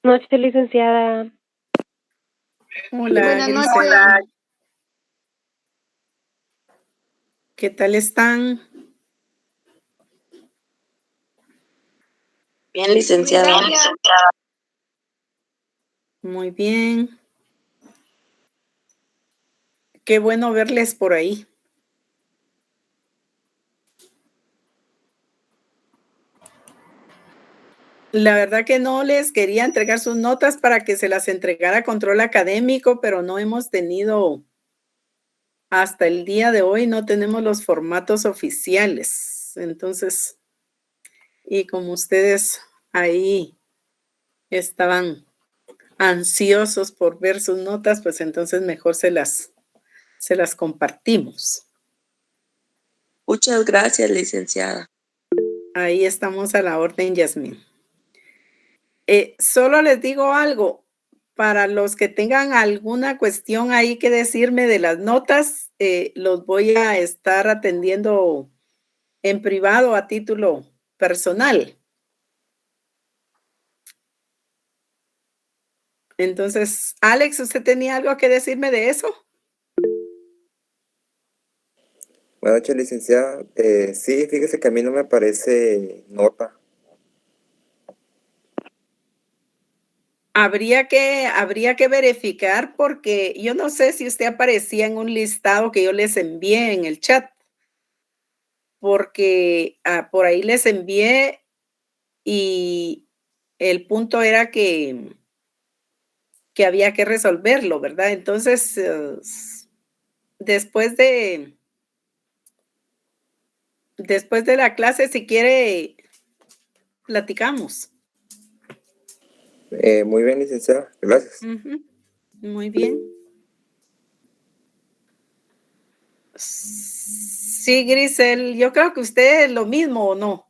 Noche, licenciada. Hola, Buenas Grisel. noches. Hola. ¿Qué tal están? Bien, licenciada. Muy bien. Qué bueno verles por ahí. La verdad que no les quería entregar sus notas para que se las entregara a control académico, pero no hemos tenido, hasta el día de hoy, no tenemos los formatos oficiales. Entonces, y como ustedes ahí estaban ansiosos por ver sus notas, pues entonces mejor se las compartimos. Muchas gracias, licenciada. Ahí estamos a la orden, Yasmín. Solo les digo algo, para los que tengan alguna cuestión ahí que decirme de las notas, los voy a estar atendiendo en privado a título personal. Entonces, Alex, ¿usted tenía algo que decirme de eso? Buenas noches, licenciada. Sí, fíjese que a mí no me aparece nota. Habría que verificar porque yo no sé si usted aparecía en un listado que yo les envié en el chat, porque por ahí les envié y el punto era que había que resolverlo, ¿verdad? Entonces, después de la clase, si quiere, platicamos. Muy bien, licenciada. Gracias. Muy bien. Sí, Grisel, yo creo que usted es lo mismo, ¿o no?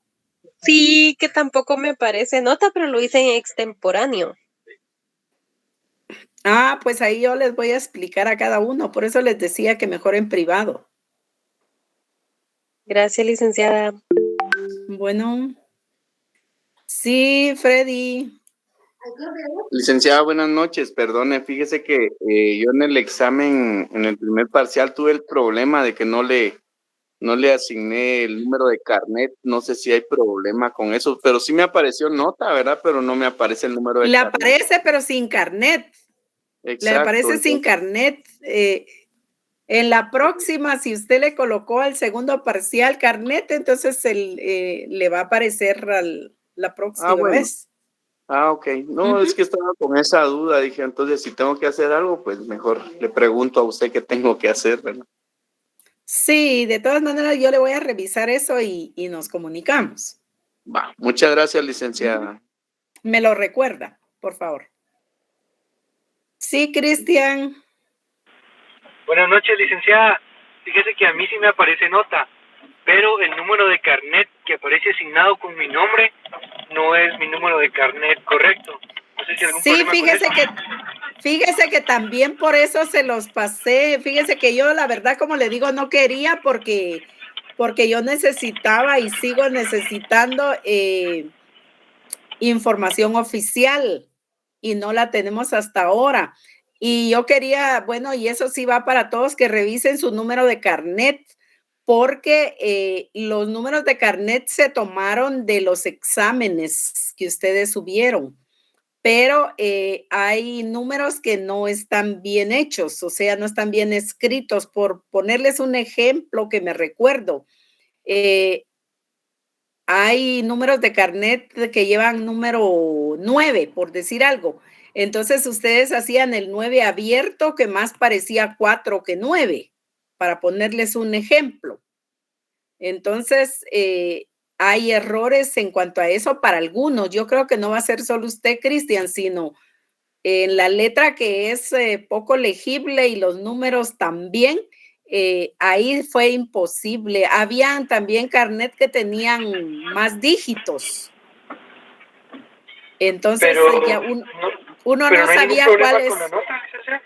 Sí, que tampoco me parece nota, pero lo hice en extemporáneo. Pues ahí yo les voy a explicar a cada uno, por eso les decía que mejor en privado. Gracias, licenciada. Bueno. Sí, Freddy. Licenciada, buenas noches. Perdone, fíjese que yo en el examen, en el primer parcial, tuve el problema de que no le asigné el número de carnet. No sé si hay problema con eso, pero sí me apareció nota, ¿verdad? Pero no me aparece el número de Le carnet. aparece, pero sin carnet. Exacto. Le aparece sin carnet. En la próxima, si usted le colocó al segundo parcial carnet, entonces le va a aparecer la próxima vez. Ok. No, es que estaba con esa duda. Dije, entonces, si tengo que hacer algo, pues mejor le pregunto a usted qué tengo que hacer, ¿verdad? Sí, de todas maneras, yo le voy a revisar eso y nos comunicamos. Va, muchas gracias, licenciada. Me lo recuerda, por favor. Sí, Cristian. Buenas noches, licenciada. Fíjese que a mí sí me aparece nota, pero el número de carnet que aparece asignado con mi nombre no es mi número de carnet correcto. No sé si algún problema con eso. Fíjese que también por eso se los pasé. Fíjese que yo, la verdad, como le digo, no quería porque yo necesitaba y sigo necesitando información oficial y no la tenemos hasta ahora. Y yo quería, bueno, y eso sí va para todos, que revisen su número de carnet, porque los números de carnet se tomaron de los exámenes que ustedes subieron, pero hay números que no están bien hechos, o sea, no están bien escritos. Por ponerles un ejemplo que me recuerdo, hay números de carnet que llevan número 9, por decir algo. Entonces, ustedes hacían el 9 abierto, que más parecía 4 que 9, para ponerles un ejemplo. Entonces, hay errores en cuanto a eso para algunos. Yo creo que no va a ser solo usted, Cristian, sino en la letra que es poco legible y los números también. Ahí fue imposible. Habían también carnet que tenían más dígitos. Entonces, Pero, ya uno pero no no hay ningún sabía problema cuál es. con la nota, licenciada.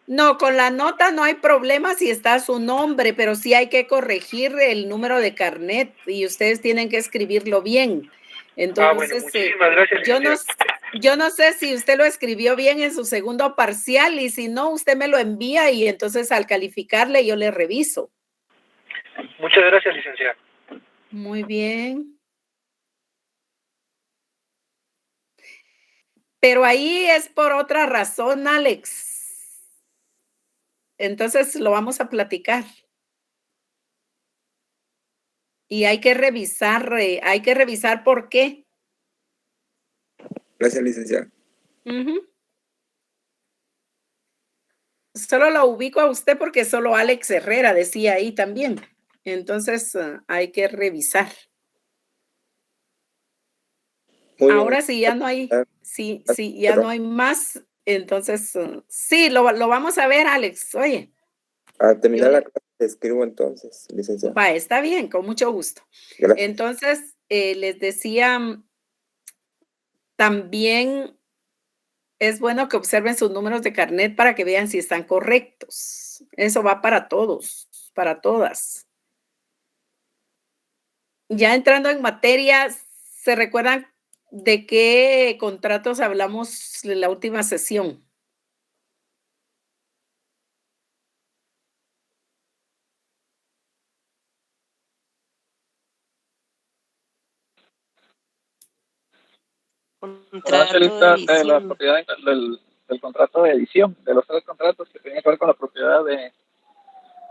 No, con la nota no hay problema si está su nombre, pero sí hay que corregir el número de carnet y ustedes tienen que escribirlo bien. Entonces, Bueno, muchísimas gracias, yo no, licenciada. Yo no sé si usted lo escribió bien en su segundo parcial y si no, usted me lo envía y entonces al calificarle yo le reviso. Muchas gracias, licenciada. Muy bien. Pero ahí es por otra razón, Alex. Entonces lo vamos a platicar. Y hay que revisar por qué. Gracias, licenciada. Solo lo ubico a usted porque solo Alex Herrera decía ahí también. Entonces hay que revisar. Muy bien. Ahora sí ya no hay, ya no hay más. Entonces, sí, lo vamos a ver, Alex. Oye. Al terminar la clase, te escribo entonces, licenciada. Va, está bien, con mucho gusto. Gracias. Entonces, les decía, también es bueno que observen sus números de carnet para que vean si están correctos. Eso va para todos, para todas. Ya entrando en materia, ¿se recuerdan de qué contratos hablamos en la última sesión? Contrato de la edición. propiedad del contrato de edición, de los 3 contratos que tienen que ver con la propiedad de...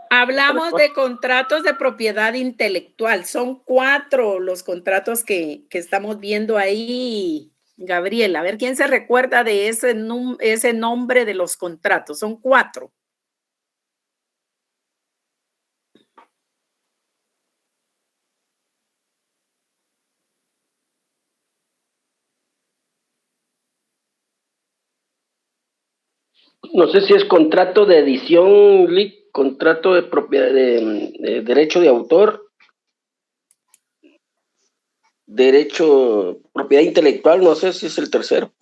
Hablamos de contratos de propiedad intelectual. Son 4 los contratos que estamos viendo ahí, Gabriel. A ver, ¿quién se recuerda de ese nombre de los contratos? Son 4. No sé si es contrato de edición, contrato de propiedad de derecho de autor, derecho, propiedad intelectual, no sé si es el tercero.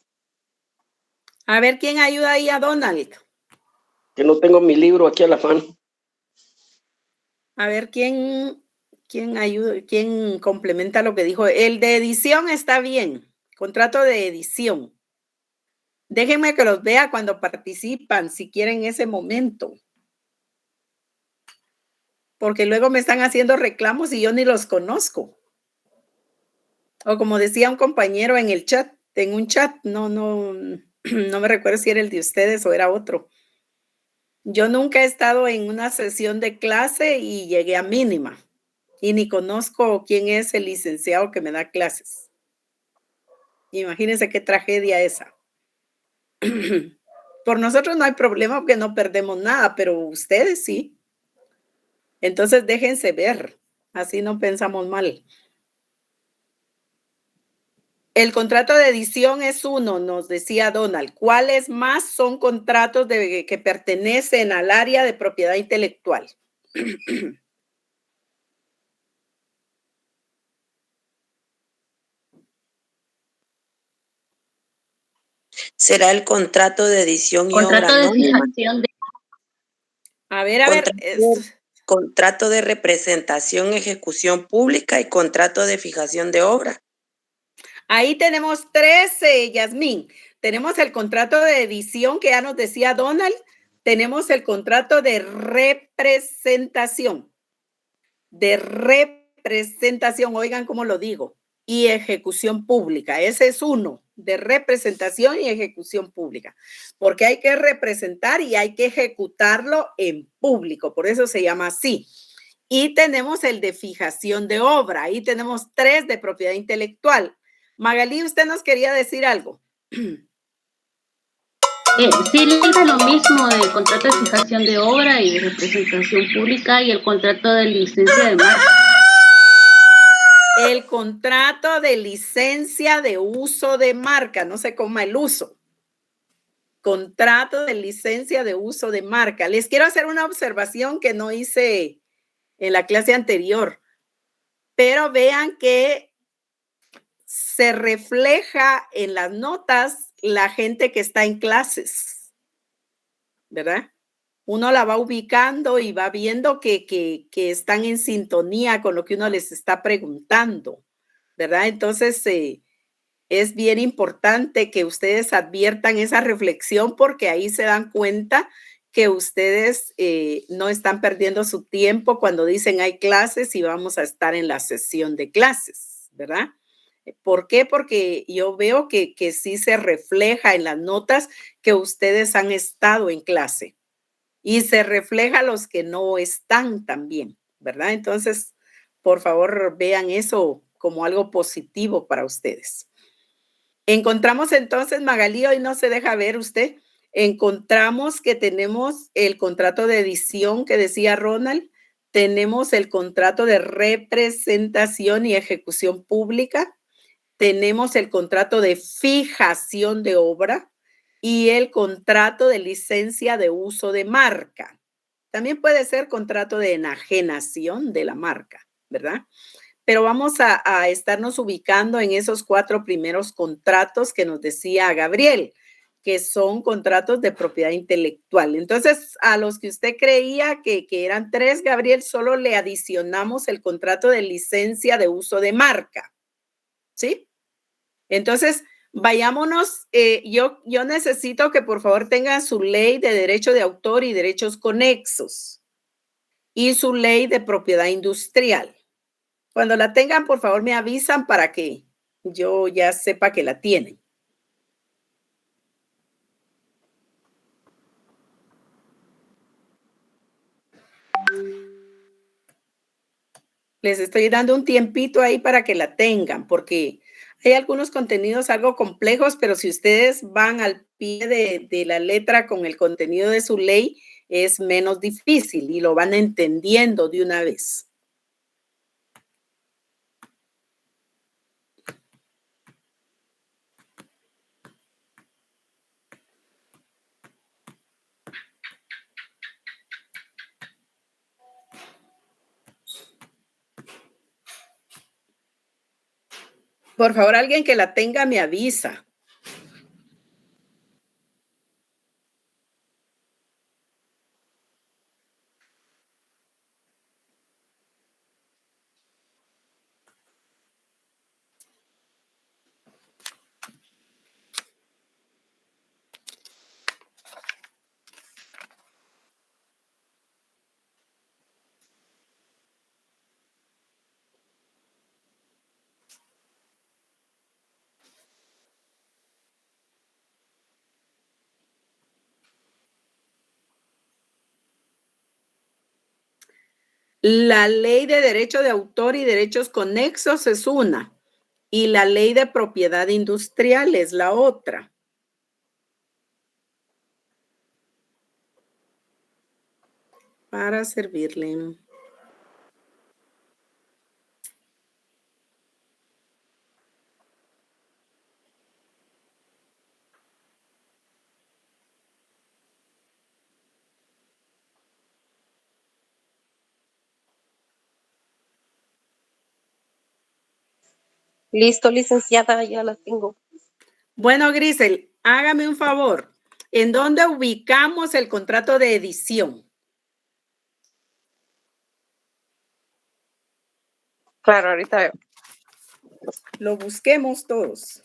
A ver, ¿quién ayuda ahí a Donald? Que no tengo mi libro aquí a la mano. A ver, ¿quién ayuda, quién complementa lo que dijo? El de edición está bien, contrato de edición. Déjenme que los vea cuando participan, si quieren en ese momento. Porque luego me están haciendo reclamos y yo ni los conozco. O como decía un compañero en el chat, en un chat, no me recuerdo si era el de ustedes o era otro. Yo nunca he estado en una sesión de clase y llegué a mínima. Y ni conozco quién es el licenciado que me da clases. Imagínense qué tragedia esa. Por nosotros no hay problema porque no perdemos nada, pero ustedes sí. Entonces déjense ver, así no pensamos mal. El contrato de edición es uno, nos decía Donald. ¿Cuáles más son contratos que pertenecen al área de propiedad intelectual? Será el contrato de edición y Contrato obra de anónima. fijación de... A ver. Contrato de representación, ejecución pública y contrato de fijación de obra. Ahí tenemos 13, Yasmín. Tenemos el contrato de edición que ya nos decía Donald. Tenemos el contrato de representación. Oigan cómo lo digo. Y ejecución pública. Ese es uno, de representación y ejecución pública. Porque hay que representar y hay que ejecutarlo en público. Por eso se llama así. Y tenemos el de fijación de obra. Ahí tenemos 3 de propiedad intelectual. Magalí, usted nos quería decir algo. Sí, liga lo mismo del contrato de fijación de obra y de representación pública y el contrato de licencia de marca. El contrato de licencia de uso de marca, no se coma el uso. Contrato de licencia de uso de marca. Les quiero hacer una observación que no hice en la clase anterior, pero vean que se refleja en las notas la gente que está en clases, ¿verdad? Uno la va ubicando y va viendo que están en sintonía con lo que uno les está preguntando, ¿verdad? Entonces, es bien importante que ustedes adviertan esa reflexión porque ahí se dan cuenta que ustedes no están perdiendo su tiempo cuando dicen hay clases y vamos a estar en la sesión de clases, ¿verdad? ¿Por qué? Porque yo veo que sí se refleja en las notas que ustedes han estado en clase y se refleja a los que no están también, ¿verdad? Entonces, por favor, vean eso como algo positivo para ustedes. Encontramos entonces, Magalí, hoy no se deja ver usted. Encontramos que tenemos el contrato de edición que decía Ronald, tenemos el contrato de representación y ejecución pública, tenemos el contrato de fijación de obra y el contrato de licencia de uso de marca. También puede ser contrato de enajenación de la marca, ¿verdad? Pero vamos a estarnos ubicando en esos 4 primeros contratos que nos decía Gabriel, que son contratos de propiedad intelectual. Entonces, a los que usted creía que eran 3, Gabriel, solo le adicionamos el contrato de licencia de uso de marca, ¿sí? Entonces, vayámonos, yo necesito que por favor tengan su ley de derecho de autor y derechos conexos y su ley de propiedad industrial. Cuando la tengan, por favor, me avisan para que yo ya sepa que la tienen. Les estoy dando un tiempito ahí para que la tengan, porque hay algunos contenidos algo complejos, pero si ustedes van al pie de la letra con el contenido de su ley, es menos difícil y lo van entendiendo de una vez. Por favor, alguien que la tenga me avisa. La ley de derecho de autor y derechos conexos es una, y la ley de propiedad industrial es la otra. Para servirle. Listo, licenciada, ya la tengo. Bueno, Grisel, hágame un favor. ¿En dónde ubicamos el contrato de edición? Claro, ahorita veo. Lo busquemos todos.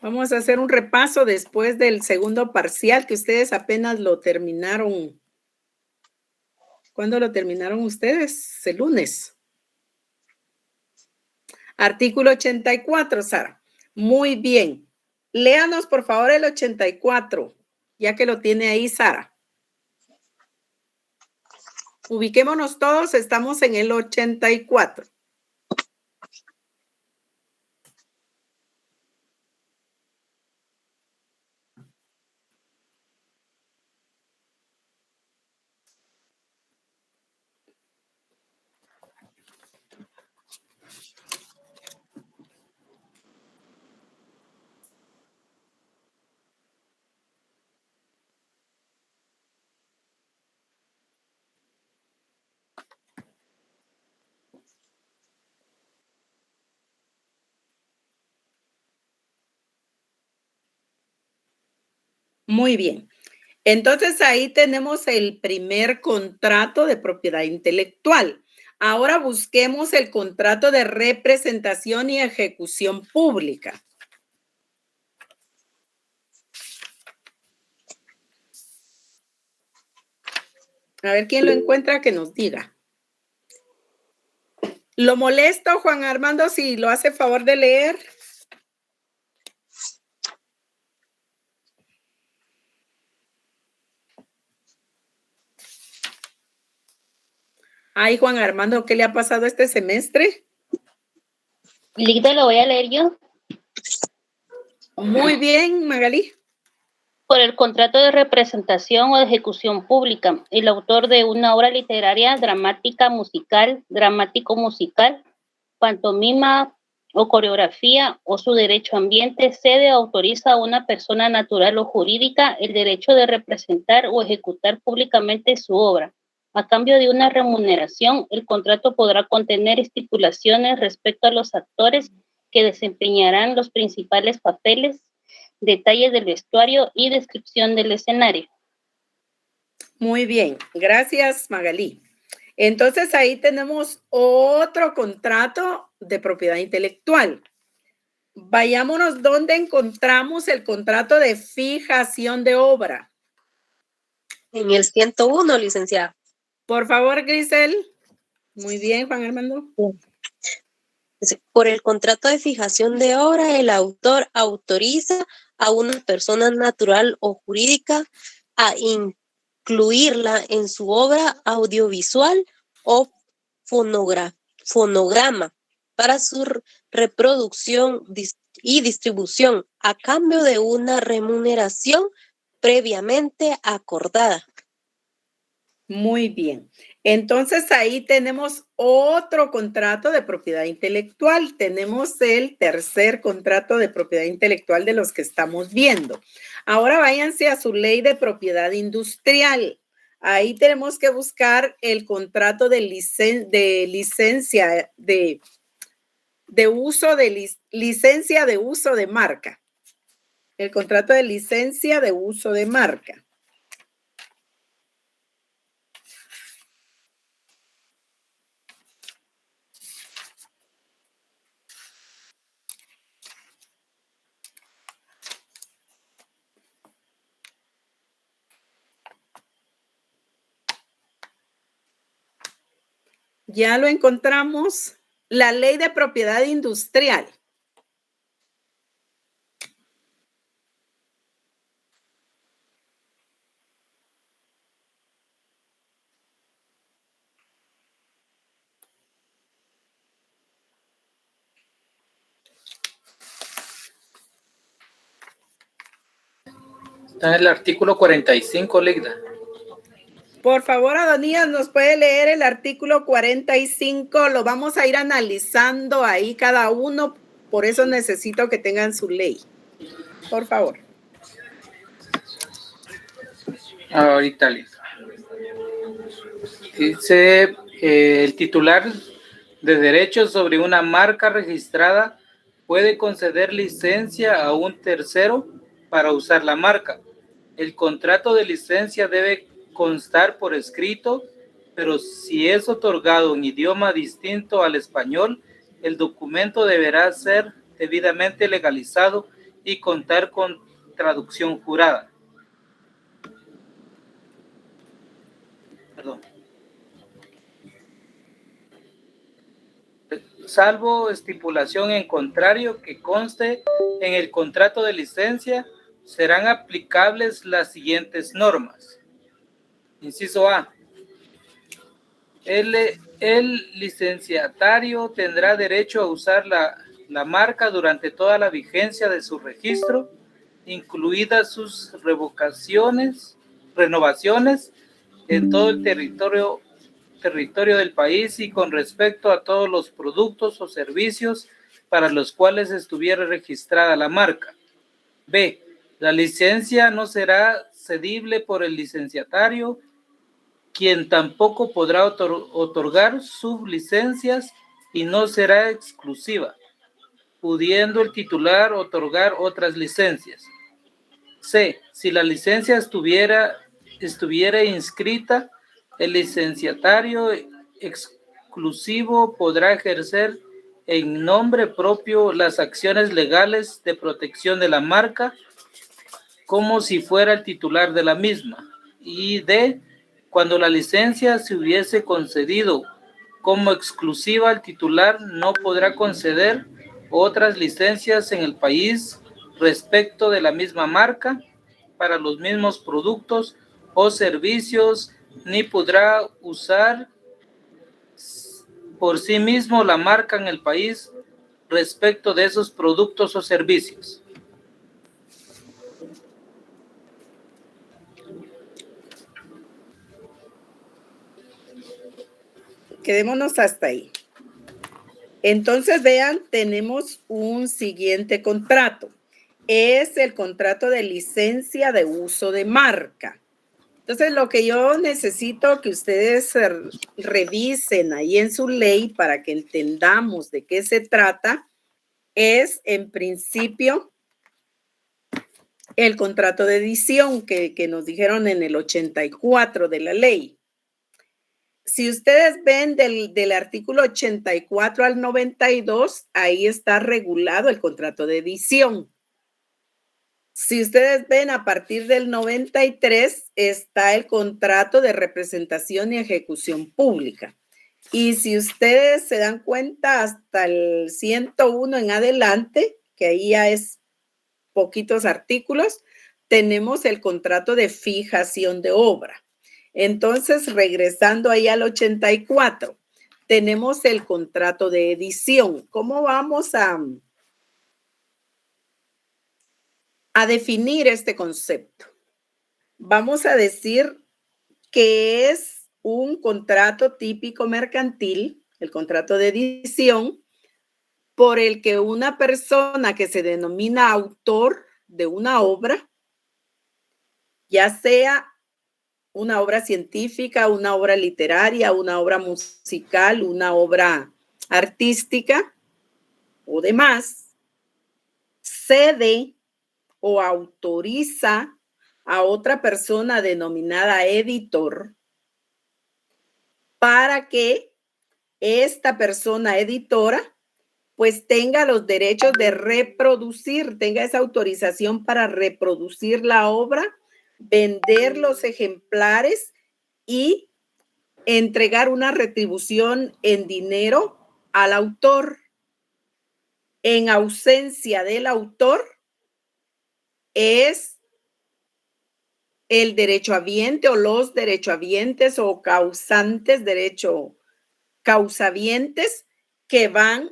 Vamos a hacer un repaso después del segundo parcial que ustedes apenas lo terminaron. ¿Cuándo lo terminaron ustedes? El lunes. Artículo 84, Sara. Muy bien. Léanos, por favor, el 84, ya que lo tiene ahí, Sara. Ubiquémonos todos, estamos en el 84. Muy bien. Entonces ahí tenemos el primer contrato de propiedad intelectual. Ahora busquemos el contrato de representación y ejecución pública. A ver quién lo encuentra que nos diga. Lo molesto, Juan Armando, si lo hace favor de leer. Ay, Juan Armando, ¿qué le ha pasado este semestre? Ligda, lo voy a leer yo. Muy bien, Magalí. Por el contrato de representación o de ejecución pública, el autor de una obra literaria, dramática, musical, dramático-musical, pantomima o coreografía o su derecho ambiente cede o autoriza a una persona natural o jurídica el derecho de representar o ejecutar públicamente su obra. A cambio de una remuneración, el contrato podrá contener estipulaciones respecto a los actores que desempeñarán los principales papeles, detalles del vestuario y descripción del escenario. Muy bien, gracias, Magalí. Entonces ahí tenemos otro contrato de propiedad intelectual. Vayámonos donde encontramos el contrato de fijación de obra. En el 101, licenciada. Por favor, Grisel. Muy bien, Juan Armando. Por el contrato de fijación de obra, el autor autoriza a una persona natural o jurídica a incluirla en su obra audiovisual o fonograma para su reproducción y distribución a cambio de una remuneración previamente acordada. Muy bien. Entonces ahí tenemos otro contrato de propiedad intelectual. Tenemos el tercer contrato de propiedad intelectual de los que estamos viendo. Ahora váyanse a su ley de propiedad industrial. Ahí tenemos que buscar el contrato de licencia de uso de licencia de uso de marca. El contrato de licencia de uso de marca. Ya lo encontramos, la ley de propiedad industrial. Está en el artículo 45, Ligda. Por favor, Adonías, ¿nos puede leer el artículo 45? Lo vamos a ir analizando ahí cada uno, por eso necesito que tengan su ley. Por favor. Ahorita, Ligda. Dice, el titular de derechos sobre una marca registrada puede conceder licencia a un tercero para usar la marca. El contrato de licencia debe constar por escrito, pero si es otorgado en idioma distinto al español, el documento deberá ser debidamente legalizado y contar con traducción jurada. Perdón. Salvo estipulación en contrario que conste en el contrato de licencia, serán aplicables las siguientes normas. Inciso A. El licenciatario tendrá derecho a usar la marca durante toda la vigencia de su registro, incluidas sus renovaciones en todo el territorio del país y con respecto a todos los productos o servicios para los cuales estuviera registrada la marca. B. La licencia no será cedible por el licenciatario, quien tampoco podrá otorgar sublicencias y no será exclusiva, pudiendo el titular otorgar otras licencias. C. Si la licencia estuviera estuviera inscrita, el licenciatario exclusivo podrá ejercer en nombre propio las acciones legales de protección de la marca como si fuera el titular de la misma. Y D, cuando la licencia se hubiese concedido como exclusiva al titular, no podrá conceder otras licencias en el país respecto de la misma marca para los mismos productos o servicios, ni podrá usar por sí mismo la marca en el país respecto de esos productos o servicios. Quedémonos hasta ahí. Entonces, vean, tenemos un siguiente contrato. Es el contrato de licencia de uso de marca. Entonces, lo que yo necesito que ustedes revisen ahí en su ley para que entendamos de qué se trata es, en principio, el contrato de edición que nos dijeron en el 84 de la ley. Si ustedes ven del artículo 84 al 92, ahí está regulado el contrato de edición. Si ustedes ven, a partir del 93 está el contrato de representación y ejecución pública. Y si ustedes se dan cuenta, hasta el 101 en adelante, que ahí ya es poquitos artículos, tenemos el contrato de fijación de obra. Entonces, regresando ahí al 84, tenemos el contrato de edición. ¿Cómo vamos a definir este concepto? Vamos a decir que es un contrato típico mercantil, el contrato de edición, por el que una persona que se denomina autor de una obra, ya sea una obra científica, una obra literaria, una obra musical, una obra artística o demás, cede o autoriza a otra persona denominada editor para que esta persona editora pues tenga los derechos de reproducir, tenga esa autorización para reproducir la obra, vender los ejemplares y entregar una retribución en dinero al autor. En ausencia del autor es el derechohabiente o los derechohabientes o causavientes que van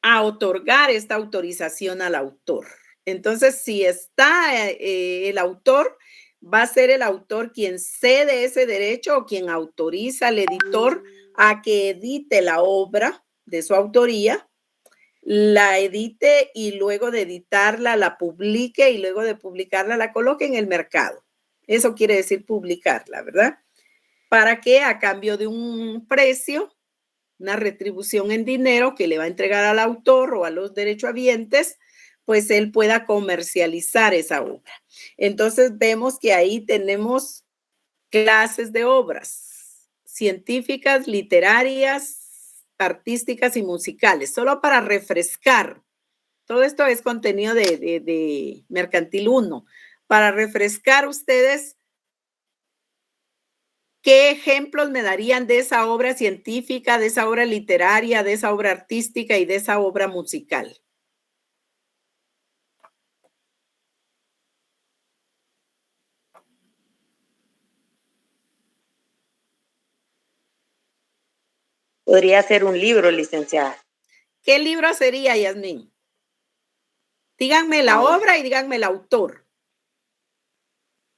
a otorgar esta autorización al autor. Entonces, si está el autor, va a ser el autor quien cede ese derecho o quien autoriza al editor a que edite la obra de su autoría, la edite y luego de editarla la publique y luego de publicarla la coloque en el mercado. Eso quiere decir publicarla, ¿verdad? Para que a cambio de un precio, una retribución en dinero que le va a entregar al autor o a los derechohabientes, pues él pueda comercializar esa obra. Entonces vemos que ahí tenemos clases de obras científicas, literarias, artísticas y musicales, solo para refrescar. Todo esto es contenido de Mercantil 1. Para refrescar ustedes, ¿qué ejemplos me darían de esa obra científica, de esa obra literaria, de esa obra artística y de esa obra musical? Podría ser un libro, licenciada. ¿Qué libro sería, Yasmín? Díganme la obra y díganme el autor.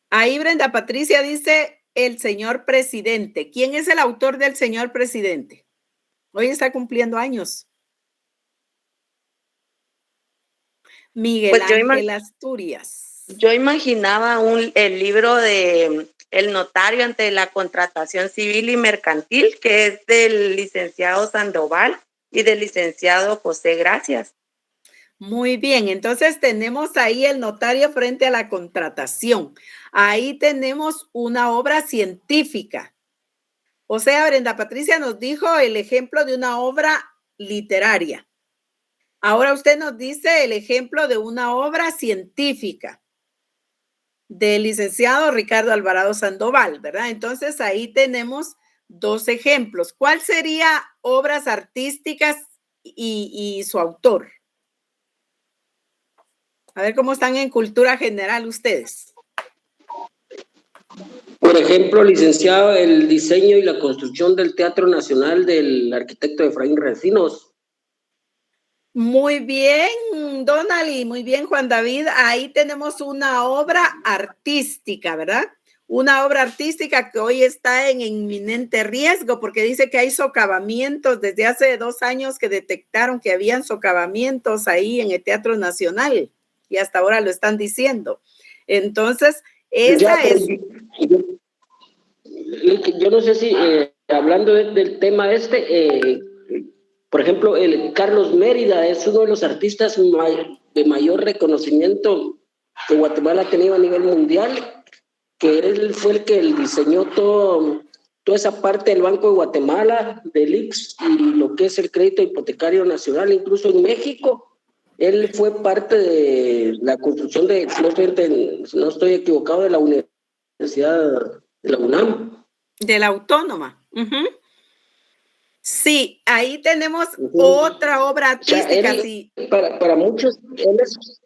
Ahí Brenda Patricia dice el señor presidente. ¿Quién es el autor del señor presidente? Hoy está cumpliendo años. Miguel Ángel Asturias. Yo imaginaba el libro de El notario ante la contratación civil y mercantil, que es del licenciado Sandoval y del licenciado José Gracias. Muy bien, entonces tenemos ahí el notario frente a la contratación. Ahí tenemos una obra científica. O sea, Brenda Patricia nos dijo el ejemplo de una obra literaria. Ahora usted nos dice el ejemplo de una obra científica del licenciado Ricardo Alvarado Sandoval, ¿verdad? Entonces ahí tenemos dos ejemplos. ¿Cuál sería obras artísticas y su autor? A ver cómo están en cultura general ustedes. Por ejemplo, licenciado, el diseño y la construcción del Teatro Nacional del arquitecto Efraín Recinos. Muy bien, Donald, y muy bien, Juan David. Ahí tenemos una obra artística, ¿verdad? Una obra artística que hoy está en inminente riesgo porque dice que hay socavamientos desde hace 2 años que detectaron que habían socavamientos ahí en el Teatro Nacional y hasta ahora lo están diciendo. Entonces, esa es... Yo no sé si, hablando del tema por ejemplo, el Carlos Mérida es uno de los artistas de mayor reconocimiento que Guatemala ha tenido a nivel mundial, que él fue el que diseñó toda esa parte del Banco de Guatemala, del IX, y lo que es el crédito hipotecario nacional, incluso en México. Él fue parte de la construcción si no estoy equivocado, de la Universidad de la UNAM. De la Autónoma. Sí, ahí tenemos otra obra artística. O sea, sí. Para muchos, él es...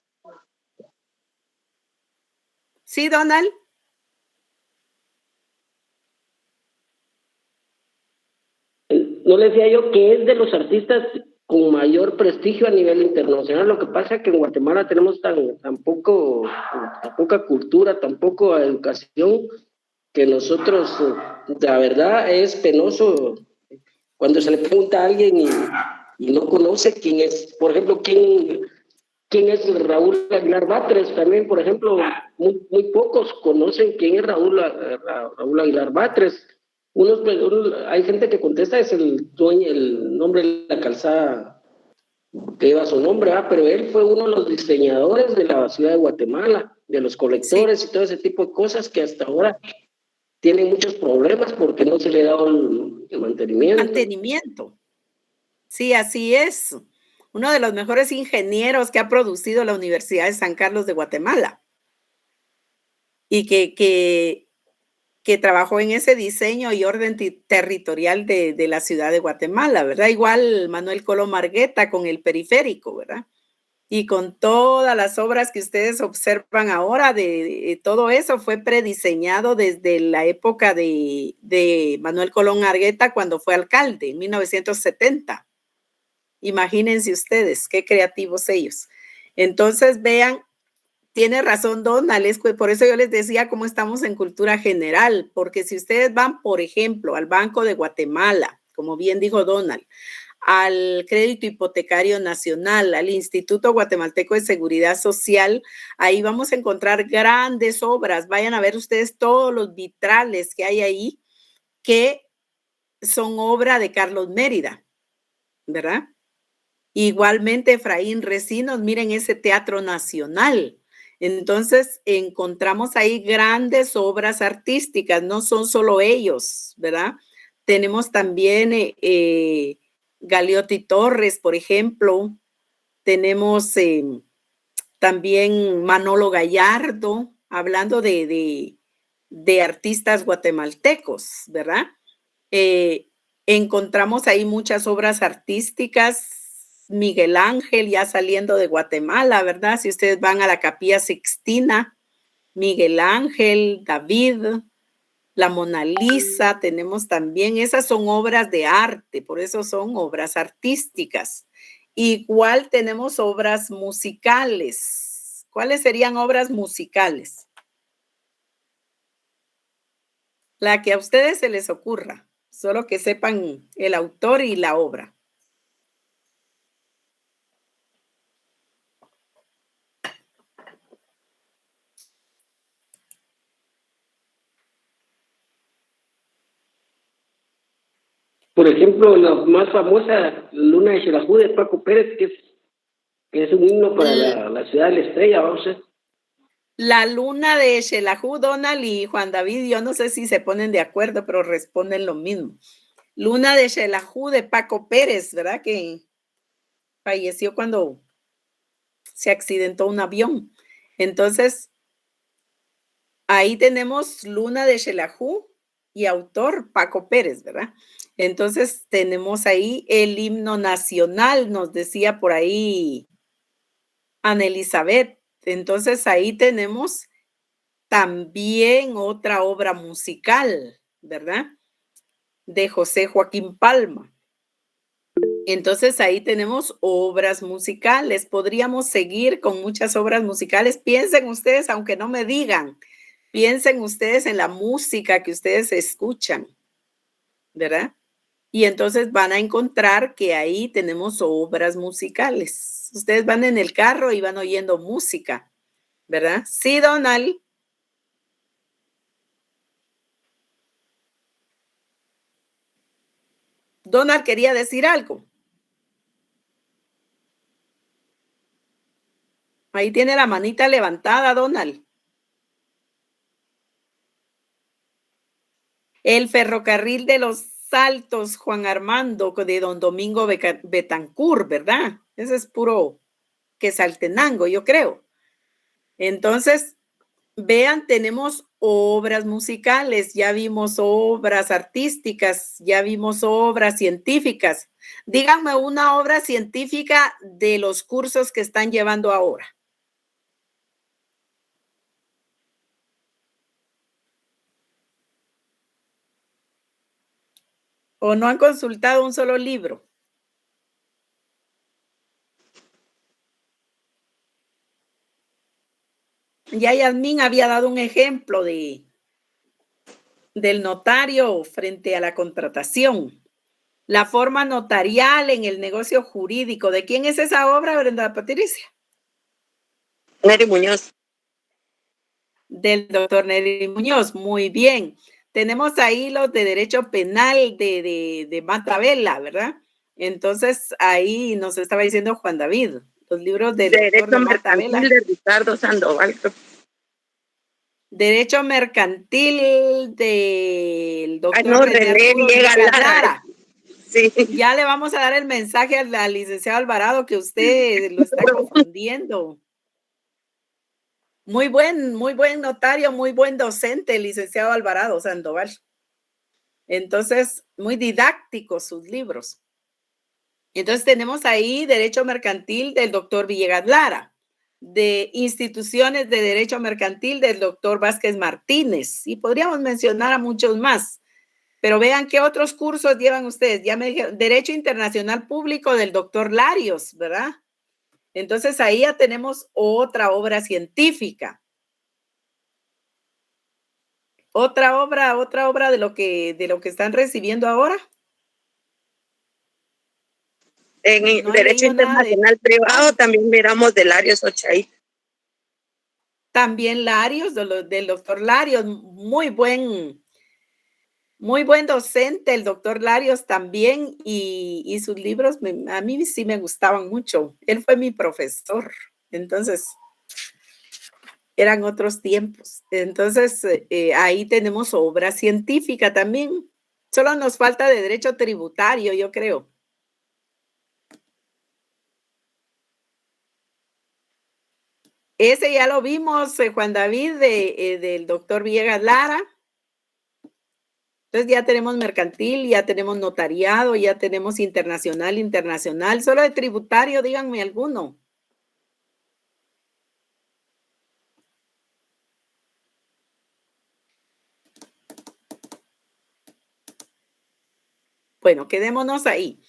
Sí, Donald. No le decía yo que es de los artistas con mayor prestigio a nivel internacional. Lo que pasa es que en Guatemala tenemos tan poca cultura, tan poca educación, que nosotros, la verdad, es penoso cuando se le pregunta a alguien y no conoce quién es. Por ejemplo, quién es Raúl Aguilar Batres. También, por ejemplo, muy pocos conocen quién es Raúl Aguilar Batres. Hay gente que contesta, es el nombre de la calzada que lleva su nombre, pero él fue uno de los diseñadores de la ciudad de Guatemala, de los colectores y todo ese tipo de cosas que hasta ahora tienen muchos problemas porque no se le ha dado el mantenimiento. Sí, así es. Uno de los mejores ingenieros que ha producido la Universidad de San Carlos de Guatemala y que trabajó en ese diseño y orden territorial de la ciudad de Guatemala, ¿verdad? Igual Manuel Colom Argueta con el periférico, ¿verdad? Y con todas las obras que ustedes observan ahora, de todo eso fue prediseñado desde la época de Manuel Colom Argueta cuando fue alcalde, en 1970. Imagínense ustedes, qué creativos ellos. Entonces, vean, tiene razón Donald, por eso yo les decía cómo estamos en cultura general, porque si ustedes van, por ejemplo, al Banco de Guatemala, como bien dijo Donald, al Crédito Hipotecario Nacional, al Instituto Guatemalteco de Seguridad Social, ahí vamos a encontrar grandes obras. Vayan a ver ustedes todos los vitrales que hay ahí, que son obra de Carlos Mérida, ¿verdad? Igualmente Efraín Recinos, miren ese Teatro Nacional. Entonces encontramos ahí grandes obras artísticas, no son solo ellos, ¿verdad? Tenemos también Galeotti Torres, por ejemplo. Tenemos también Manolo Gallardo, hablando de artistas guatemaltecos, ¿verdad? Encontramos ahí muchas obras artísticas. Miguel Ángel, ya saliendo de Guatemala, ¿verdad? Si ustedes van a la Capilla Sixtina, Miguel Ángel, David, la Mona Lisa, tenemos también, esas son obras de arte, por eso son obras artísticas. Igual tenemos obras musicales. ¿Cuáles serían obras musicales? La que a ustedes se les ocurra, solo que sepan el autor y la obra. Por ejemplo, la más famosa, Luna de Xelajú, de Paco Pérez, que que es un himno para la ciudad de la estrella, vamos a ver. La luna de Xelajú, Donald y Juan David, yo no sé si se ponen de acuerdo, pero responden lo mismo. Luna de Xelajú de Paco Pérez, ¿verdad? Que falleció cuando se accidentó un avión. Entonces, ahí tenemos Luna de Xelajú y autor Paco Pérez, ¿verdad? Entonces, tenemos ahí el himno nacional, nos decía por ahí Ana Elizabeth. Entonces, ahí tenemos también otra obra musical, ¿verdad? De José Joaquín Palma. Entonces ahí tenemos obras musicales. Podríamos seguir con muchas obras musicales. Piensen ustedes, aunque no me digan, piensen ustedes en la música que ustedes escuchan, ¿verdad? Y entonces van a encontrar que ahí tenemos obras musicales. Ustedes van en el carro y van oyendo música, ¿verdad? Sí, Donald. Donald quería decir algo. Ahí tiene la manita levantada, Donald. El ferrocarril de los Saltos, Juan Armando, de don Domingo Betancur, ¿verdad? Ese es puro Quesaltenango, yo creo. Entonces, vean, tenemos obras musicales, ya vimos obras artísticas, ya vimos obras científicas. Díganme una obra científica de los cursos que están llevando ahora. ¿O no han consultado un solo libro? Ya Yasmín había dado un ejemplo del notario frente a la contratación. La forma notarial en el negocio jurídico. ¿De quién es esa obra, Brenda Patricia? Nery Muñoz. Del doctor Nery Muñoz. Muy bien. Tenemos ahí los de derecho penal de Matabella, ¿verdad? Entonces, ahí nos estaba diciendo Juan David, los libros del Derecho mercantil de Ricardo Sandoval. Derecho mercantil del doctor René Villegas Lara. Sí. Ya le vamos a dar el mensaje al licenciado Alvarado que usted lo está confundiendo. Muy buen notario, muy buen docente, el licenciado Alvarado Sandoval. Entonces, muy didácticos sus libros. Entonces, tenemos ahí Derecho Mercantil del doctor Villegas Lara, de Instituciones de Derecho Mercantil del doctor Vázquez Martínez, y podríamos mencionar a muchos más. Pero vean qué otros cursos llevan ustedes. Ya me dijeron, Derecho Internacional Público del doctor Larios, ¿verdad? Entonces ahí ya tenemos otra obra científica. Otra obra de lo que están recibiendo ahora. En no Derecho Internacional Privado también miramos de Larios Ochay. También Larios, del doctor Larios, muy buen docente, el doctor Larios también, y sus libros a mí sí me gustaban mucho. Él fue mi profesor, entonces eran otros tiempos. Entonces ahí tenemos obra científica también. Solo nos falta de derecho tributario, yo creo. Ese ya lo vimos, Juan David, del doctor Villegas Lara. Entonces ya tenemos mercantil, ya tenemos notariado, ya tenemos internacional. Solo de tributario, díganme alguno. Bueno, quedémonos ahí.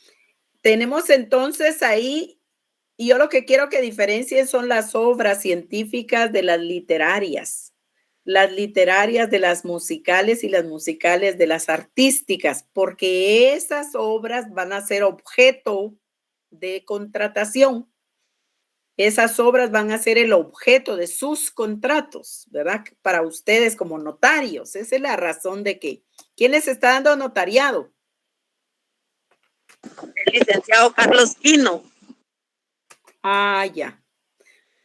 Tenemos entonces ahí, y yo lo que quiero que diferencien son las obras científicas de las literarias de las musicales y las musicales de las artísticas, porque esas obras van a ser objeto de contratación. Esas obras van a ser el objeto de sus contratos, ¿verdad? Para ustedes como notarios. Esa es la razón de que. ¿Quién les está dando notariado? El licenciado Carlos Quino. Ah, ya.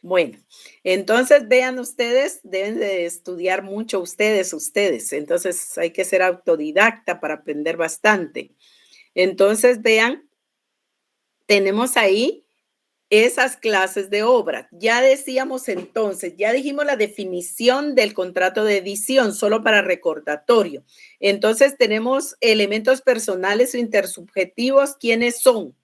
Bueno, entonces vean ustedes, deben de estudiar mucho ustedes. Entonces hay que ser autodidacta para aprender bastante. Entonces vean, tenemos ahí esas clases de obra. Ya decíamos entonces, ya dijimos la definición del contrato de edición, solo para recordatorio. Entonces tenemos elementos personales o intersubjetivos. ¿Quiénes son?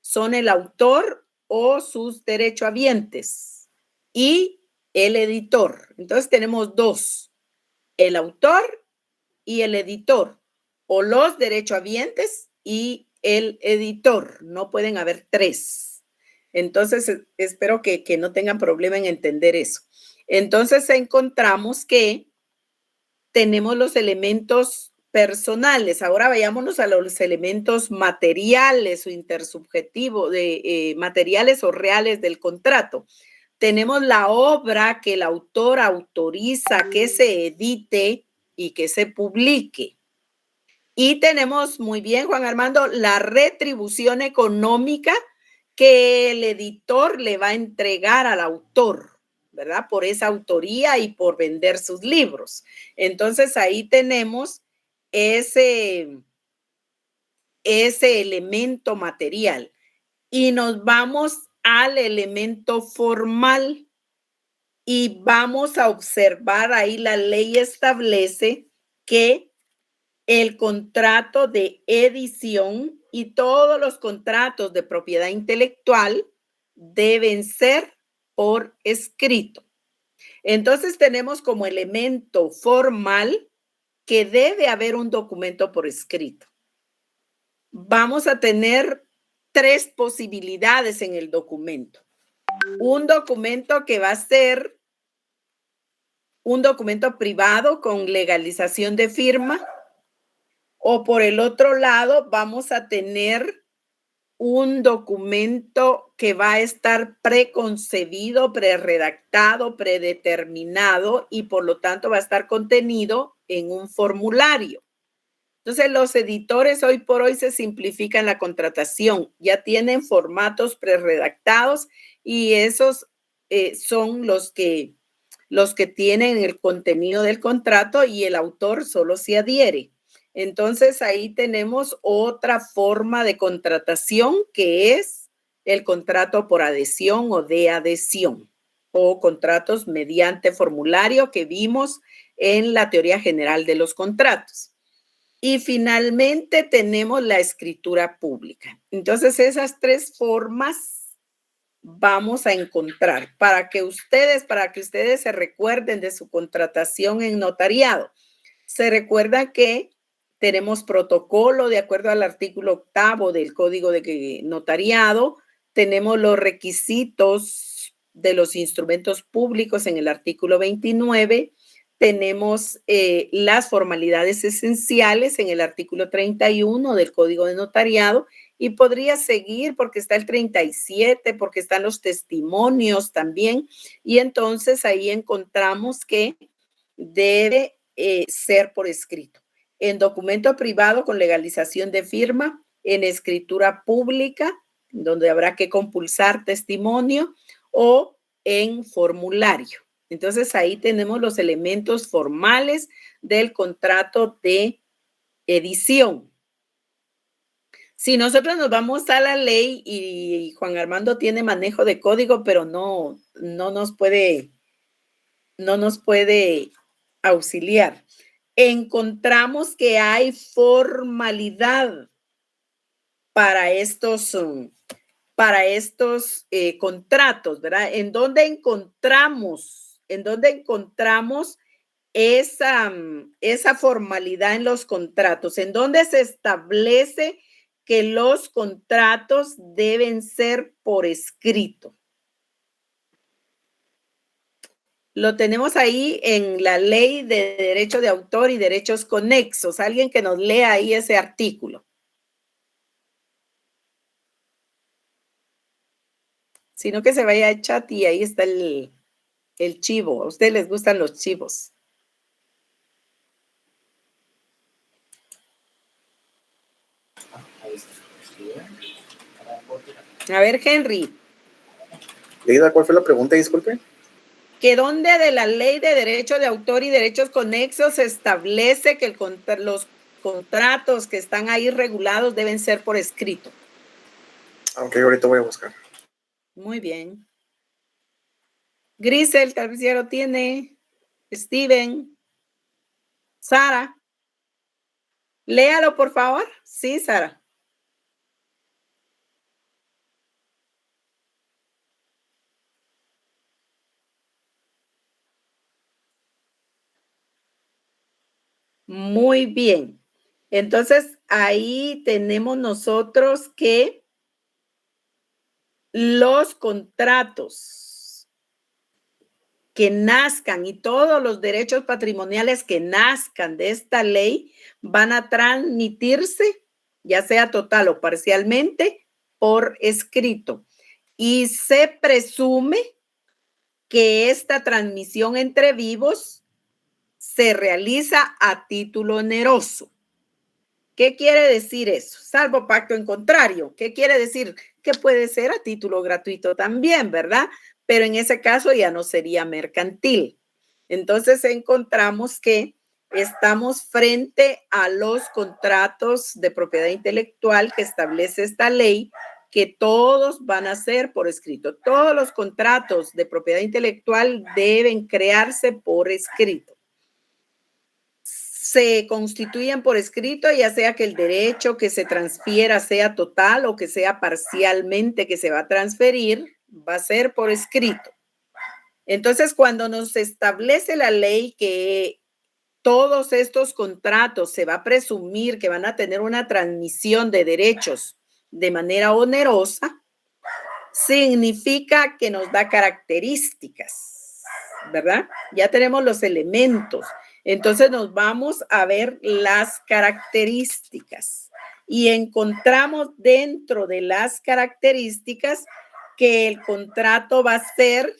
Son el autor o sus derechohabientes y el editor. Entonces tenemos dos, el autor y el editor, o los derechohabientes y el editor. No pueden haber tres. Entonces, espero que no tengan problema en entender eso. Entonces, encontramos que tenemos los elementos personales. Ahora vayámonos a los elementos materiales o intersubjetivos, materiales o reales del contrato. Tenemos la obra que el autor autoriza que se edite y que se publique. Y tenemos, muy bien, Juan Armando, la retribución económica que el editor le va a entregar al autor, ¿verdad? Por esa autoría y por vender sus libros. Entonces, ahí tenemos ese elemento material. Y nos vamos al elemento formal y vamos a observar ahí la ley establece que el contrato de edición y todos los contratos de propiedad intelectual deben ser por escrito. Entonces tenemos como elemento formal que debe haber un documento por escrito. Vamos a tener tres posibilidades en el documento. Un documento que va a ser un documento privado con legalización de firma, o por el otro lado vamos a tener un documento que va a estar preconcebido, preredactado, predeterminado y por lo tanto va a estar contenido en un formulario. Entonces, los editores hoy por hoy se simplifican la contratación, ya tienen formatos preredactados y esos son los que tienen el contenido del contrato y el autor solo se adhiere. Entonces, ahí tenemos otra forma de contratación que es el contrato por adhesión o de adhesión o contratos mediante formulario que vimos en la teoría general de los contratos. Y finalmente tenemos la escritura pública. Entonces, esas tres formas vamos a encontrar para que ustedes se recuerden de su contratación en notariado. Se recuerda que tenemos protocolo de acuerdo al artículo 8 del Código de Notariado. Tenemos los requisitos de los instrumentos públicos en el artículo 29. Tenemos las formalidades esenciales en el artículo 31 del Código de Notariado y podría seguir porque está el 37, porque están los testimonios también. Y entonces ahí encontramos que debe ser por escrito. En documento privado con legalización de firma, en escritura pública, donde habrá que compulsar testimonio o en formulario. Entonces, ahí tenemos los elementos formales del contrato de edición. Si nosotros nos vamos a la ley y Juan Armando tiene manejo de código, pero no nos puede auxiliar. Encontramos que hay formalidad para estos contratos, ¿verdad? ¿En dónde encontramos esa formalidad en los contratos? ¿En dónde se establece que los contratos deben ser por escrito? Lo tenemos ahí en la Ley de Derecho de Autor y Derechos Conexos. Alguien que nos lea ahí ese artículo. Sino que se vaya a chat y ahí está el chivo. A ustedes les gustan los chivos. A ver, Henry. Leida, ¿cuál fue la pregunta? Disculpe. Que dónde de la ley de derecho de autor y derechos conexos se establece que los contratos que están ahí regulados deben ser por escrito. Aunque ahorita voy a buscar. Muy bien. Grisel, tal vez ya lo tiene. Steven. Sara. Léalo, por favor. Sí, Sara. Muy bien. Entonces, ahí tenemos nosotros que los contratos que nazcan y todos los derechos patrimoniales que nazcan de esta ley van a transmitirse, ya sea total o parcialmente, por escrito. Y se presume que esta transmisión entre vivos se realiza a título oneroso. ¿Qué quiere decir eso? Salvo pacto en contrario. ¿Qué quiere decir? Que puede ser a título gratuito también, ¿verdad? Pero en ese caso ya no sería mercantil. Entonces encontramos que estamos frente a los contratos de propiedad intelectual que establece esta ley, que todos van a ser por escrito. Todos los contratos de propiedad intelectual deben crearse por escrito. Se constituyen por escrito, ya sea que el derecho que se transfiera sea total o que sea parcialmente que se va a transferir, va a ser por escrito. Entonces, cuando nos establece la ley que todos estos contratos se va a presumir que van a tener una transmisión de derechos de manera onerosa, significa que nos da características, ¿verdad? Ya tenemos los elementos. Entonces nos vamos a ver las características y encontramos dentro de las características que el contrato va a ser,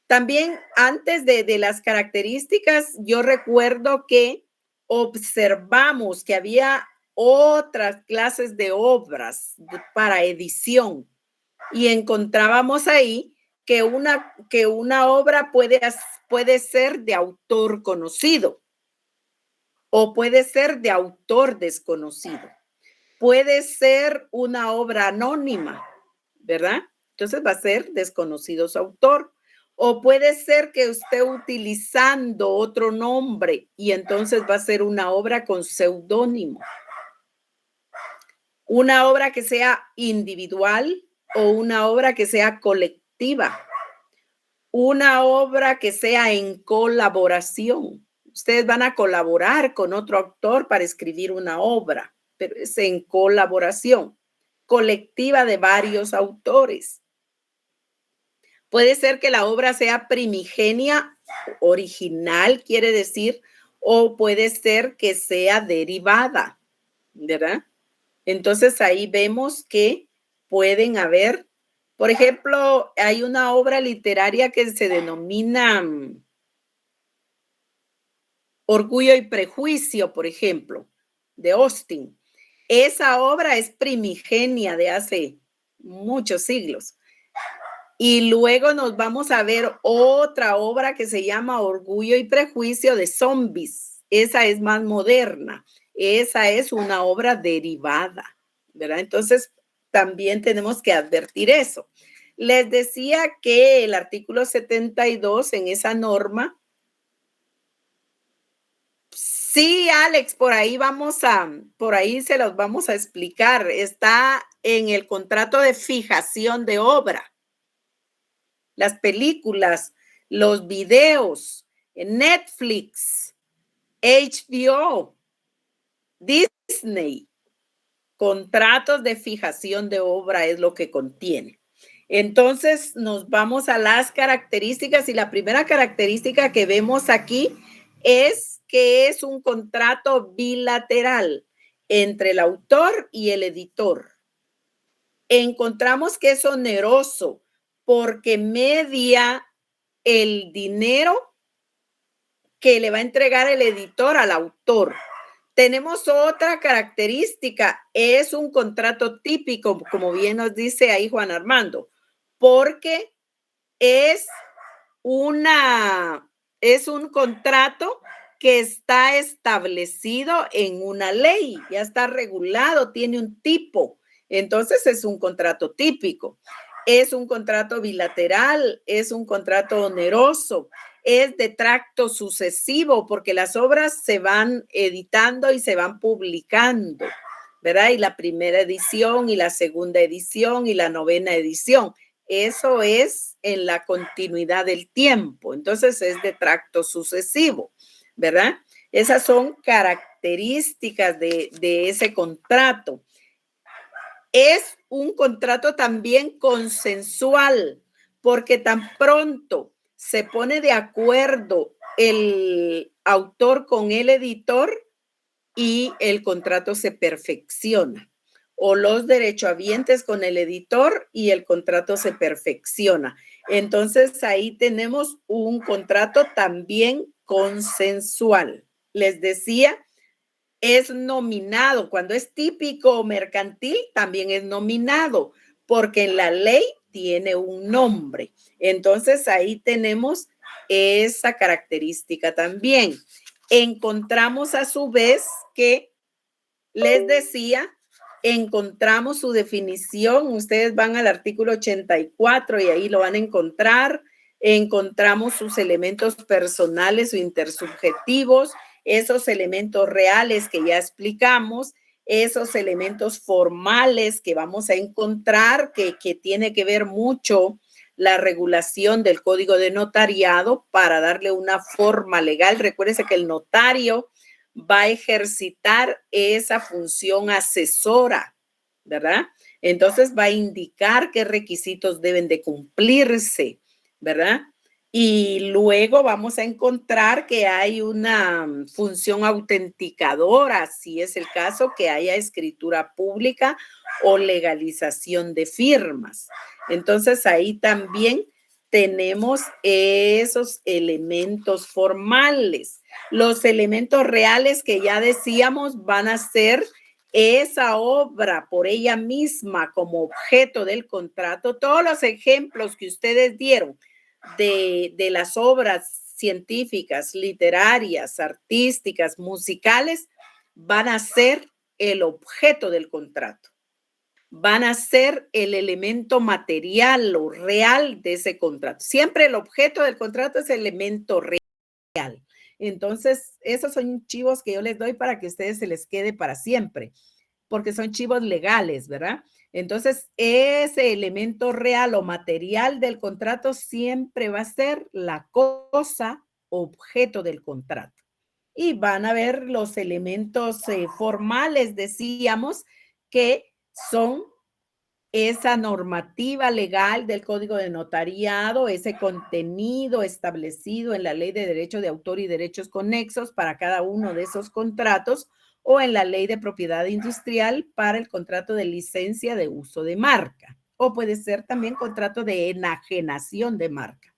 también antes de las características, yo recuerdo que observamos que había otras clases de obras para edición y encontrábamos ahí que una obra puede ser de autor conocido o puede ser de autor desconocido. Puede ser una obra anónima, ¿verdad? Entonces va a ser desconocido su autor. O puede ser que esté utilizando otro nombre y entonces va a ser una obra con seudónimo. Una obra que sea individual o una obra que sea colectiva. Una obra que sea en colaboración. Ustedes van a colaborar con otro autor para escribir una obra, pero es en colaboración colectiva de varios autores. Puede ser que la obra sea primigenia, original, quiere decir, o puede ser que sea derivada, ¿verdad? Entonces ahí vemos que pueden haber, por ejemplo, hay una obra literaria que se denomina Orgullo y Prejuicio, por ejemplo, de Austen. Esa obra es primigenia de hace muchos siglos. Y luego nos vamos a ver otra obra que se llama Orgullo y Prejuicio de Zombies. Esa es más moderna. Esa es una obra derivada, ¿verdad? Entonces, también tenemos que advertir eso. Les decía que el artículo 72 en esa norma. Sí, Alex, por ahí se los vamos a explicar. Está en el contrato de fijación de obra. Las películas, los videos, Netflix, HBO, Disney, contratos de fijación de obra es lo que contiene. Entonces nos vamos a las características y la primera característica que vemos aquí es que es un contrato bilateral entre el autor y el editor. Encontramos que es oneroso porque media el dinero que le va a entregar el editor al autor. Tenemos otra característica, es un contrato típico, como bien nos dice ahí Juan Armando, porque es un contrato que está establecido en una ley, ya está regulado, tiene un tipo. Entonces es un contrato típico. Es un contrato bilateral, es un contrato oneroso, es de tracto sucesivo porque las obras se van editando y se van publicando, ¿verdad? Y la primera edición y la segunda edición y la novena edición. Eso es en la continuidad del tiempo. Entonces es de tracto sucesivo, ¿verdad? Esas son características de ese contrato. Es un contrato también consensual, porque tan pronto se pone de acuerdo el autor con el editor y el contrato se perfecciona, o los derechohabientes con el editor y el contrato se perfecciona. Entonces ahí tenemos un contrato también consensual. Les decía, es nominado. Cuando es típico o mercantil, también es nominado, porque en la ley tiene un nombre. Entonces ahí tenemos esa característica también. Encontramos a su vez que, les decía, encontramos su definición. Ustedes van al artículo 84 y ahí lo van a encontrar. Encontramos sus elementos personales o intersubjetivos, esos elementos reales que ya explicamos, esos elementos formales que vamos a encontrar que tiene que ver mucho la regulación del Código de Notariado para darle una forma legal. Recuérdense que el notario va a ejercitar esa función asesora, ¿verdad? Entonces va a indicar qué requisitos deben de cumplirse, ¿verdad? Y luego vamos a encontrar que hay una función autenticadora, si es el caso que haya escritura pública o legalización de firmas. Entonces ahí también tenemos esos elementos formales. Los elementos reales que ya decíamos van a ser esa obra por ella misma como objeto del contrato. Todos los ejemplos que ustedes dieron de las obras científicas, literarias, artísticas, musicales, van a ser el objeto del contrato. Van a ser el elemento material o real de ese contrato. Siempre el objeto del contrato es el elemento real. Entonces, esos son chivos que yo les doy para que a ustedes se les quede para siempre, porque son chivos legales, ¿verdad? Entonces, ese elemento real o material del contrato siempre va a ser la cosa objeto del contrato. Y van a ver los elementos formales, decíamos, que son esa normativa legal del Código de Notariado, ese contenido establecido en la Ley de Derecho de Autor y Derechos Conexos para cada uno de esos contratos, o en la Ley de Propiedad Industrial para el contrato de licencia de uso de marca, o puede ser también contrato de enajenación de marca.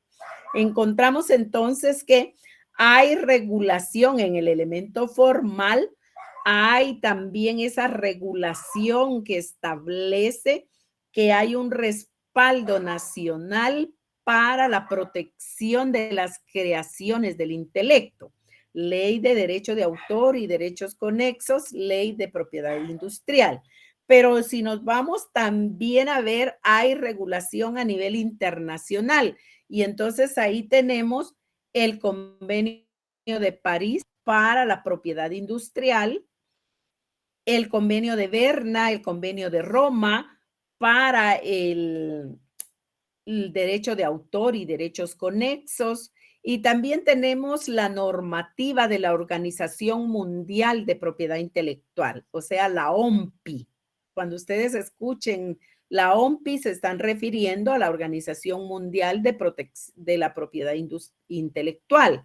Encontramos entonces que hay regulación en el elemento formal, hay también esa regulación que establece que hay un respaldo nacional para la protección de las creaciones del intelecto. Ley de Derecho de Autor y Derechos Conexos, Ley de Propiedad Industrial. Pero si nos vamos también a ver, hay regulación a nivel internacional. Y entonces ahí tenemos el Convenio de París para la propiedad industrial, el Convenio de Berna, el Convenio de Roma para el derecho de autor y derechos conexos. Y también tenemos la normativa de la Organización Mundial de Propiedad Intelectual, o sea, la OMPI. Cuando ustedes escuchen la OMPI, se están refiriendo a la Organización Mundial de la Propiedad Intelectual.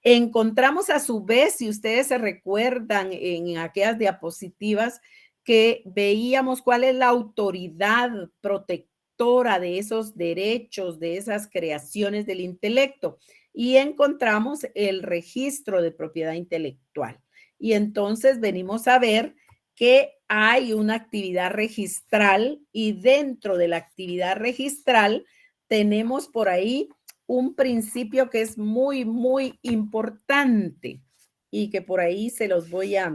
Encontramos a su vez, si ustedes se recuerdan en aquellas diapositivas, que veíamos cuál es la autoridad protectora de esos derechos, de esas creaciones del intelecto. Y encontramos el registro de propiedad intelectual. Y entonces venimos a ver que hay una actividad registral y dentro de la actividad registral tenemos por ahí un principio que es muy, muy importante y que por ahí se los voy a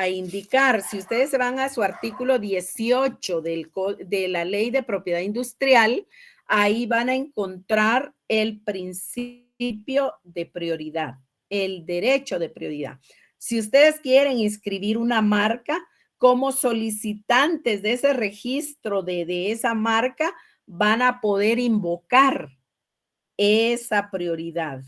indicar. Si ustedes se van a su artículo 18 de la Ley de Propiedad Industrial, ahí van a encontrar el principio de prioridad, el derecho de prioridad. Si ustedes quieren inscribir una marca, como solicitantes de ese registro de esa marca, van a poder invocar esa prioridad,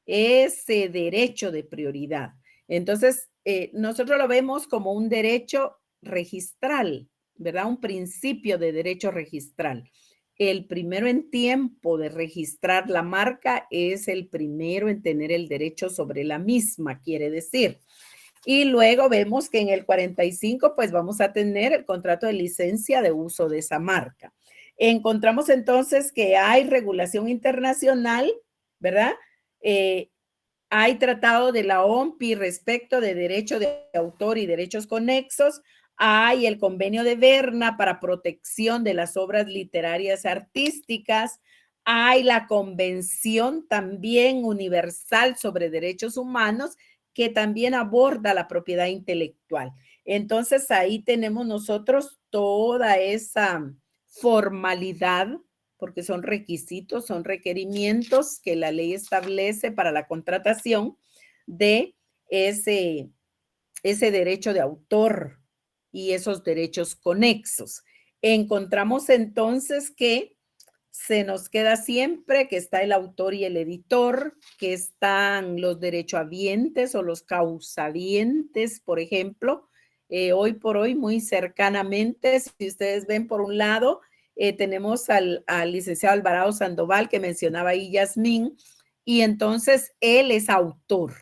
ese derecho de prioridad. Entonces, nosotros lo vemos como un derecho registral, ¿verdad? Un principio de derecho registral. El primero en tiempo de registrar la marca es el primero en tener el derecho sobre la misma, quiere decir. Y luego vemos que en el 45, pues vamos a tener el contrato de licencia de uso de esa marca. Encontramos entonces que hay regulación internacional, ¿verdad? Hay tratado de la OMPI respecto de derecho de autor y derechos conexos. Hay el convenio de Berna para protección de las obras literarias artísticas. Hay la Convención también universal sobre derechos humanos que también aborda la propiedad intelectual. Entonces ahí tenemos nosotros toda esa formalidad, porque son requisitos, son requerimientos que la ley establece para la contratación de ese derecho de autor y esos derechos conexos. Encontramos entonces que se nos queda siempre que está el autor y el editor, que están los derechohabientes o los causahabientes, por ejemplo. Hoy por hoy, muy cercanamente, si ustedes ven por un lado, tenemos al licenciado Alvarado Sandoval, que mencionaba ahí Yasmín, y entonces él es autor.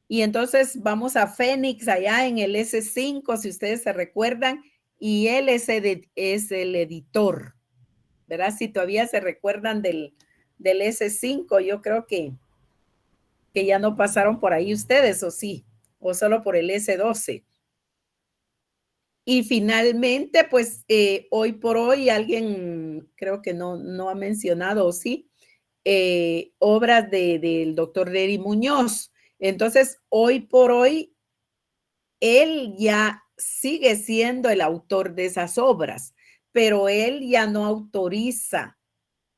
Y entonces vamos a Fénix allá en el S5, si ustedes se recuerdan, y él es el editor, ¿verdad? Si todavía se recuerdan del S5, yo creo que ya no pasaron por ahí ustedes, ¿o sí? O solo por el S12. Y finalmente, pues hoy por hoy alguien creo que no ha mencionado, ¿o sí? Obras del doctor Deri Muñoz. Entonces, hoy por hoy, él ya sigue siendo el autor de esas obras, pero él ya no autoriza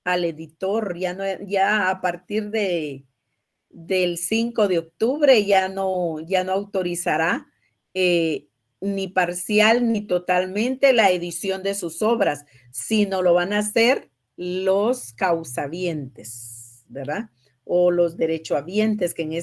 al editor, ya a partir del 5 de octubre ya no autorizará ni parcial ni totalmente la edición de sus obras, sino lo van a hacer los causahabientes, ¿verdad? O los derechohabientes, que en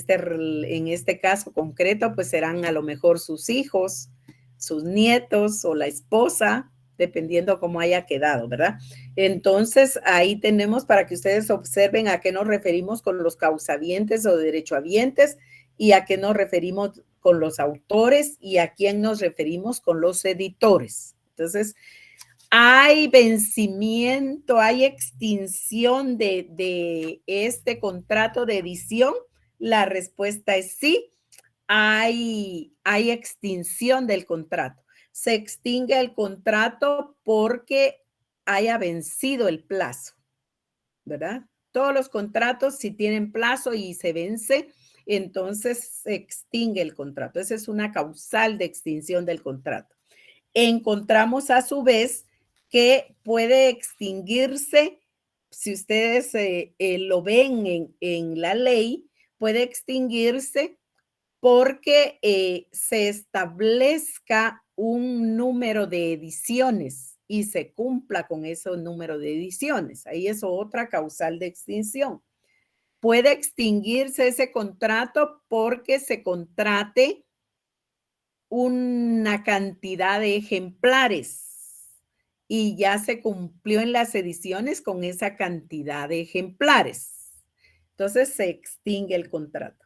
este caso concreto, pues serán a lo mejor sus hijos, sus nietos o la esposa, dependiendo cómo haya quedado, ¿verdad? Entonces, ahí tenemos para que ustedes observen a qué nos referimos con los causahabientes o derechohabientes y a qué nos referimos con los autores y a quién nos referimos con los editores. Entonces, ¿hay vencimiento, hay extinción de este contrato de edición? La respuesta es sí, hay extinción del contrato. Se extingue el contrato porque haya vencido el plazo, ¿verdad? Todos los contratos, si tienen plazo y se vence, entonces se extingue el contrato. Esa es una causal de extinción del contrato. Encontramos a su vez que puede extinguirse, si ustedes lo ven en la ley, puede extinguirse porque se establezca un número de ediciones y se cumpla con ese número de ediciones. Ahí es otra causal de extinción. Puede extinguirse ese contrato porque se contrate una cantidad de ejemplares y ya se cumplió en las ediciones con esa cantidad de ejemplares. Entonces se extingue el contrato.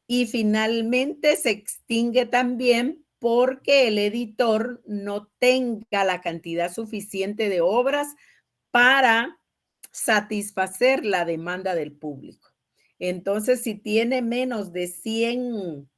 Y finalmente se extingue también porque el editor no tenga la cantidad suficiente de obras para satisfacer la demanda del público. Entonces, si tiene menos de 100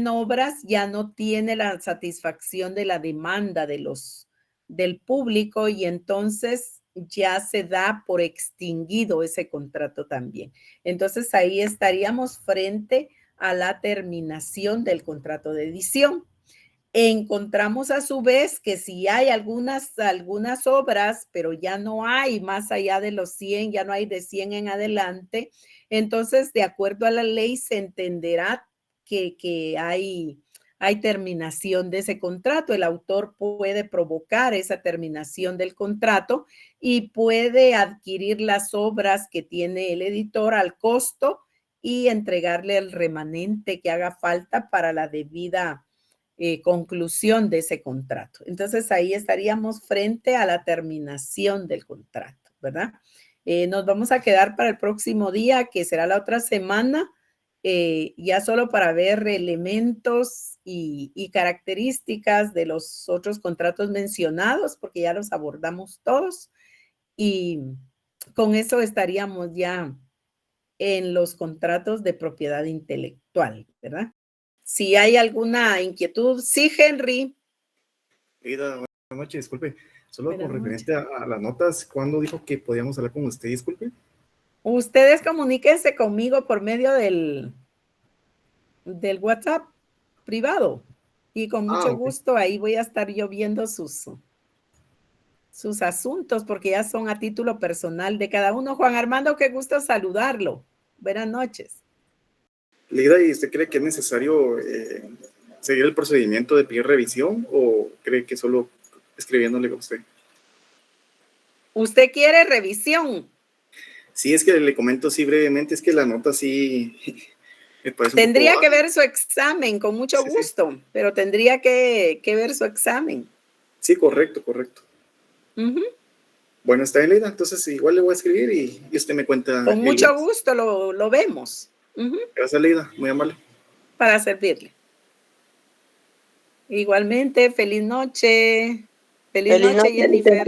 obras, ya no tiene la satisfacción de la demanda del público y entonces ya se da por extinguido ese contrato también. Entonces ahí estaríamos frente a la terminación del contrato de edición. Encontramos a su vez que si hay algunas obras, pero ya no hay más allá de los 100, ya no hay de 100 en adelante, entonces de acuerdo a la ley se entenderá que hay terminación de ese contrato. El autor puede provocar esa terminación del contrato y puede adquirir las obras que tiene el editor al costo y entregarle el remanente que haga falta para la debida conclusión de ese contrato. Entonces ahí estaríamos frente a la terminación del contrato, ¿verdad? Nos vamos a quedar para el próximo día, que será la otra semana, ya solo para ver elementos y características de los otros contratos mencionados, porque ya los abordamos todos. Y con eso estaríamos ya en los contratos de propiedad intelectual, ¿verdad? Si hay alguna inquietud. Sí, Henry. Buenas noches, disculpe. Solo con referente a las notas, ¿cuándo dijo que podíamos hablar con usted? Disculpe. Ustedes comuníquense conmigo por medio del WhatsApp privado y con mucho gusto ahí voy a estar yo viendo sus asuntos porque ya son a título personal de cada uno. Juan Armando, qué gusto saludarlo. Buenas noches. Lida, ¿y usted cree que es necesario seguir el procedimiento de pedir revisión o cree que solo escribiéndole a usted? ¿Usted quiere revisión? Sí, es que le comento así brevemente, es que la nota sí me parece tendría que ver su examen, con mucho gusto, sí. Pero tendría que ver su examen. Sí, correcto. Bueno, está bien, Lida, entonces igual le voy a escribir y usted me cuenta. Con mucho gusto lo vemos. Gracias, Lida, muy amable. Para servirle. Igualmente, feliz noche. Feliz noche, Jennifer.